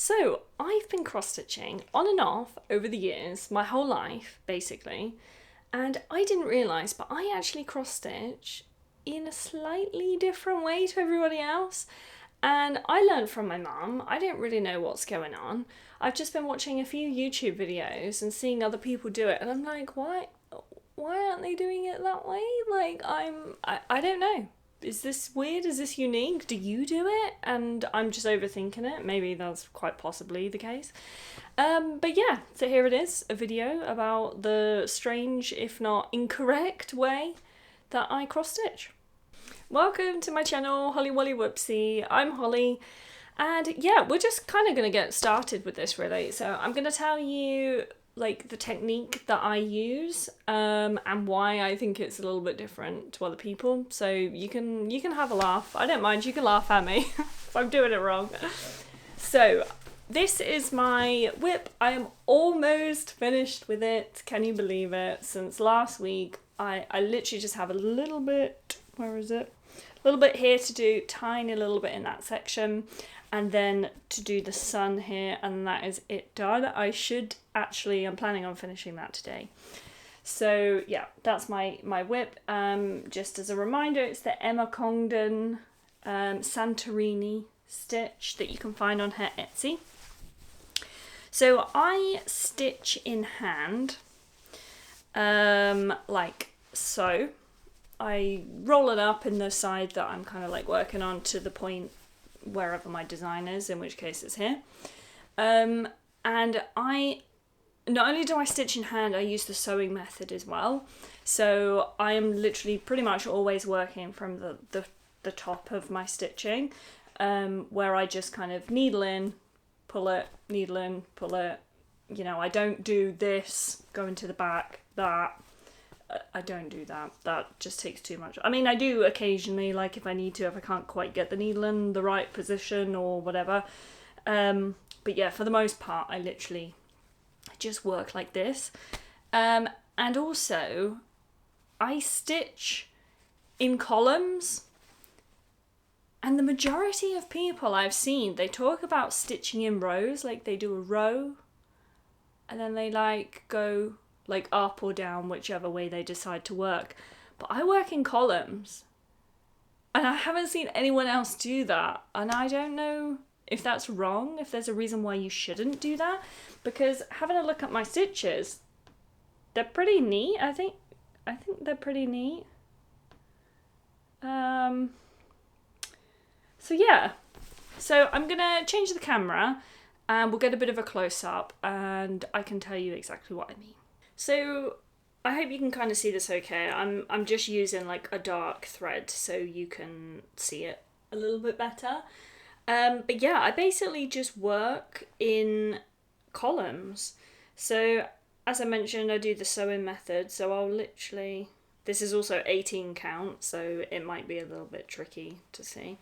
So, I've been cross-stitching on and off over the years, my whole life, basically, and I didn't realise, but I actually cross-stitch in a slightly different way to everybody else. And I learned from my mum. I didn't really know what's going on. I've just been watching a few YouTube videos and seeing other people do it, and I'm like, why aren't they doing it that way? Like, I don't know. Is this weird? Is this unique? Do you do it? And I'm just overthinking it. Maybe that's quite possibly the case. But yeah, so here it is, a video about the strange, if not incorrect, way that I cross-stitch. Welcome to my channel, Holly Wolly Whoopsie. I'm Holly, and yeah, we're just kind of going to get started with this really. So I'm going to tell you like the technique that I use and why I think it's a little bit different to other people. So you can have a laugh. I don't mind, you can laugh at me if I'm doing it wrong. So this is my whip. I am almost finished with it. Can you believe it? Since last week, I literally just have a little bit, where is it? A little bit here to do, tiny little bit in that section, and then to do the sun here, and that is it done. I'm planning on finishing that today. So yeah, that's my whip. Just as a reminder, it's the Emma Congdon Santorini stitch that you can find on her Etsy. So I stitch in hand, like so. I roll it up in the side that I'm kind of like working on to the point wherever my design is, in which case it's here. And I, not only do I stitch in hand, I use the sewing method as well. So I am literally pretty much always working from the top of my stitching, where I just kind of needle in, pull it, needle in, pull it. You know, I don't do this, go into the back, that. I don't do that. That just takes too much. I mean, I do occasionally, like if I need to, if I can't quite get the needle in the right position or whatever. But yeah, for the most part, I just work like this. And also, I stitch in columns. And the majority of people I've seen, they talk about stitching in rows, like they do a row, and then they like go like up or down, whichever way they decide to work. But I work in columns, and I haven't seen anyone else do that. And I don't know if that's wrong, if there's a reason why you shouldn't do that, because having a look at my stitches, they're pretty neat. I think they're pretty neat. So yeah, so I'm gonna change the camera and we'll get a bit of a close-up and I can tell you exactly what I mean. So I hope you can kind of see this okay. I'm just using like a dark thread so you can see it a little bit better. But yeah, I basically just work in columns. So as I mentioned, I do the sewing method. So I'll literally, this is also 18 count, so it might be a little bit tricky to see.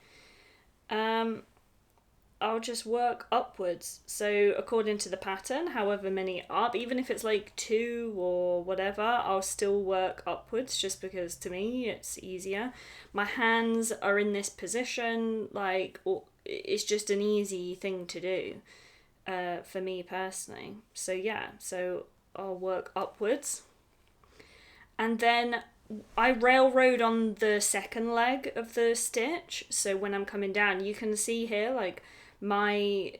I'll just work upwards. So according to the pattern, however many up, even if it's like 2 or whatever, I'll still work upwards just because to me it's easier. My hands are in this position, like it's just an easy thing to do for me personally. So yeah, so I'll work upwards. And then I railroad on the second leg of the stitch. So when I'm coming down, you can see here like my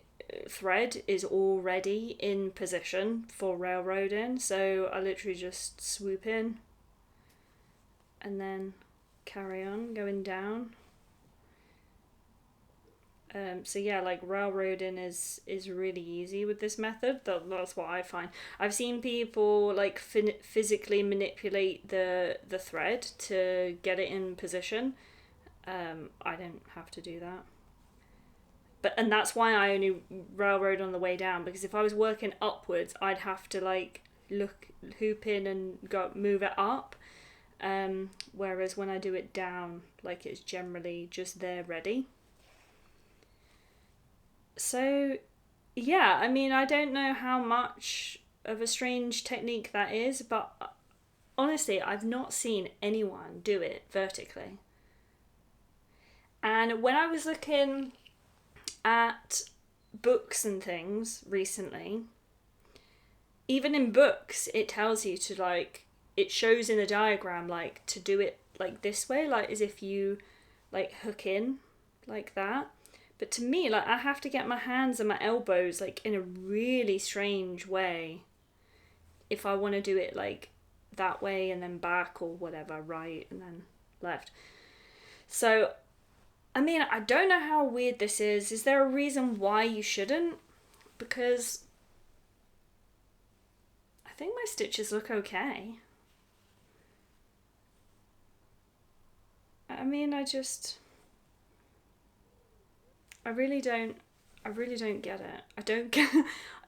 thread is already in position for railroading, so I literally just swoop in and then carry on going down. So yeah, like railroading is really easy with this method. That's what I find. I've seen people like physically manipulate the thread to get it in position. I don't have to do that. And that's why I only railroad on the way down, because if I was working upwards, I'd have to like hoop in and move it up. Whereas when I do it down, like it's generally just there ready. So yeah, I mean, I don't know how much of a strange technique that is, but honestly, I've not seen anyone do it vertically. And when I was looking at books and things recently, even in books, it tells you to like, it shows in a diagram like to do it like this way, like as if you like hook in like that. But to me, like I have to get my hands and my elbows like in a really strange way if I want to do it like that way and then back or whatever, right and then left. So, I mean, I don't know how weird this is. Is there a reason why you shouldn't? Because I think my stitches look okay. I mean, I really don't get it. I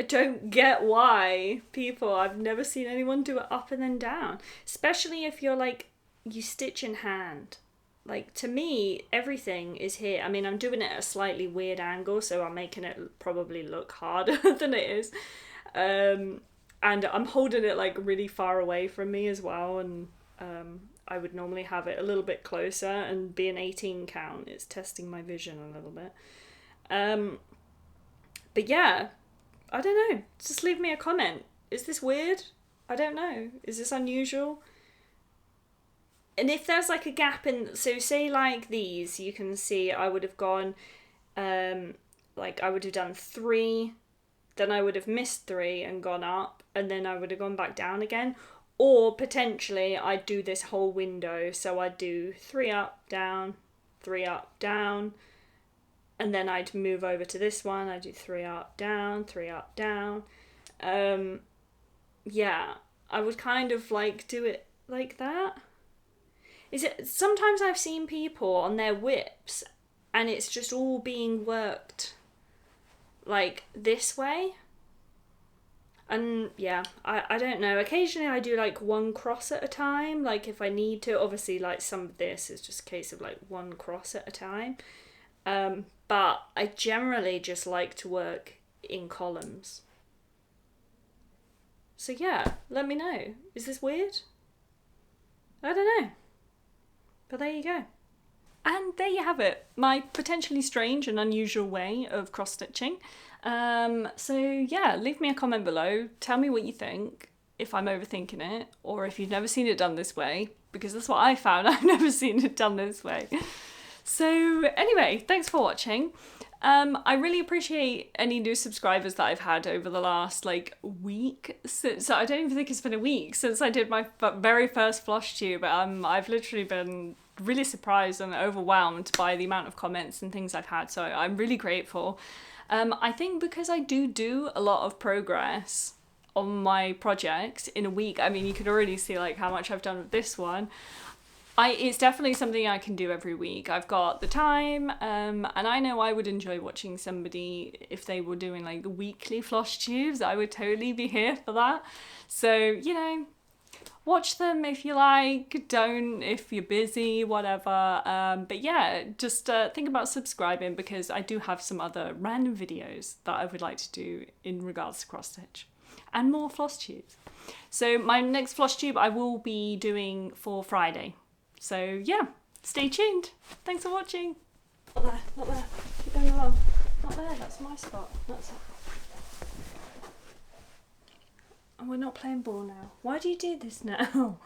don't get why people, I've never seen anyone do it up and then down. Especially if you're like, you stitch in hand. Like, to me, everything is here. I mean, I'm doing it at a slightly weird angle, so I'm making it probably look harder than it is. And I'm holding it like really far away from me as well, and I would normally have it a little bit closer, and be an 18 count. It's testing my vision a little bit. But yeah, I don't know. Just leave me a comment. Is this weird? I don't know. Is this unusual? And if there's like a gap in, so say like these, you can see I would have gone, like I would have done 3, then I would have missed 3 and gone up, and then I would have gone back down again. Or potentially I'd do this whole window, so I'd do 3 up, down, 3 up, down, and then I'd move over to this one, I'd do 3 up, down, 3 up, down. Yeah, I would kind of like do it like that. Is it, sometimes I've seen people on their whips and it's just all being worked like this way. And yeah, I don't know. Occasionally I do like 1 cross at a time, like if I need to. Obviously, like some of this is just a case of like 1 cross at a time. But I generally just like to work in columns. So yeah, let me know. Is this weird? I don't know. But there you go. And there you have it, my potentially strange and unusual way of cross-stitching. So yeah, leave me a comment below. Tell me what you think, if I'm overthinking it, or if you've never seen it done this way, because that's what I found. I've never seen it done this way. So anyway, thanks for watching. I really appreciate any new subscribers that I've had over the last like week. So I don't even think it's been a week since I did my very first floss tube. I've literally been really surprised and overwhelmed by the amount of comments and things I've had. So I'm really grateful. I think because I do a lot of progress on my project in a week. I mean, you can already see like how much I've done with this one. It's definitely something I can do every week. I've got the time, and I know I would enjoy watching somebody if they were doing like weekly floss tubes. I would totally be here for that. So, you know, watch them if you like, don't if you're busy, whatever. But yeah, just think about subscribing, because I do have some other random videos that I would like to do in regards to cross stitch and more floss tubes. So my next floss tube I will be doing for Friday. So yeah, stay tuned. Thanks for watching. Not there, not there. Keep going along. Not there, that's my spot. That's it. And we're not playing ball now. Why do you do this now?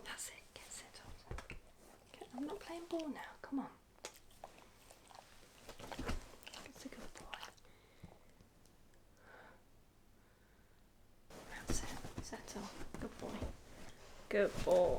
That's it, get settled. Okay, I'm not playing ball now, come on. That's a good boy. That's it, settle. Good boy. Good boy.